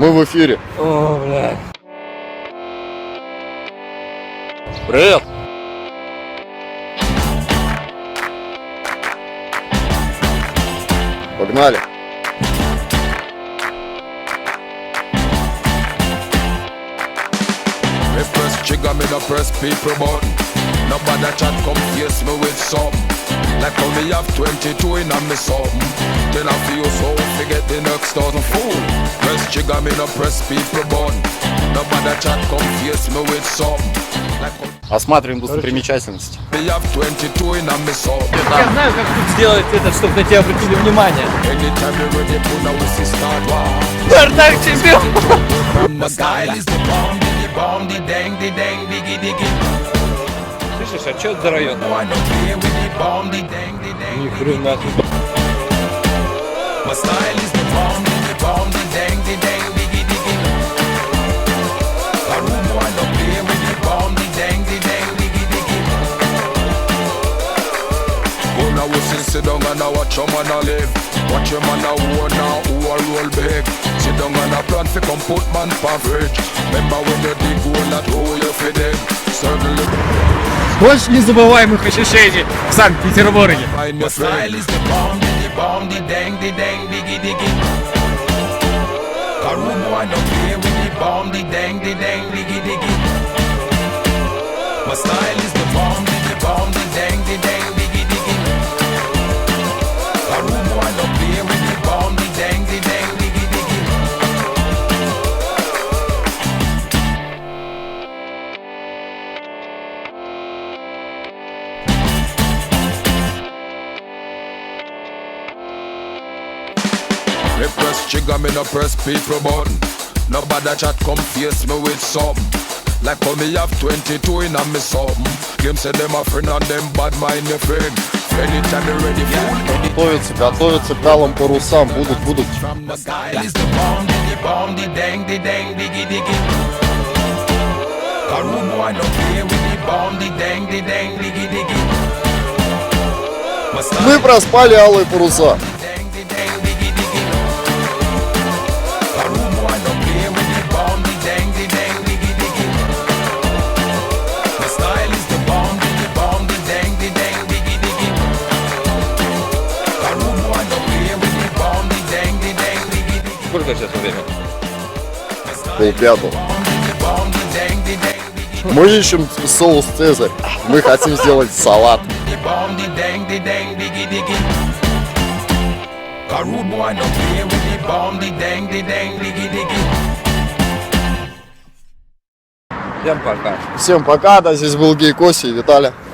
Мы в эфире. О, бля. Привет. Погнали. Me press trigger, me no press people button. Nobody chat come face me with something. Like how me have 22 in a me something. Then I feel so forget the next 1,000 fool. Press trigger, me no press people button. Nobody chat come face me with something. Like Осматриваем достопримечательности. me have 22 in a me something. Я знаю, как тут сделать это, чтобы на тебя обратили внимание. Anytime you ready, put now we see start war. Бардак чемпион. My style is the bomb, the dang, diggy, diggy. Слышишь, а что это за район? I don't play with the bomb, the dang, Ни хрена. My style is the bomb, the dang, diggy, diggy. A room boy don't play with the bomb, the dang, diggy, diggy. Go now we sit down and I watch your man a live. Watch your man a war now, who a roll big. Sit down and a plan fi come put man for fridge. Remember when you dig hole at hole you fi dig. Circle the Больше незабываемых ощущений в Санкт-Петербурге. My style is the bomb, the dang, diggy, diggy. A room boy don't play with the bomb, the dang, diggy, diggy. My style is the bomb, the dang, diggy, diggy. A room boy don't play with the bomb, the dang, diggy, diggy. Me press trigger, me no press people button. Nobody chat come face me with something. Like how me have 22 in a me something. Them say them a friend and them bad mind your friend. Anytime you ready for Готовятся к алым парусам. Будут. My style is the bomb, the dang, diggy, diggy. A room boy don't play with the bomb, the dang, diggy, diggy. My style Мы проспали алые паруса. Сколько сейчас время? 4:30. Мы ищем соус Цезарь. Мы хотим сделать салат. Всем пока. Всем пока, да, здесь был Гей Коси и Виталий.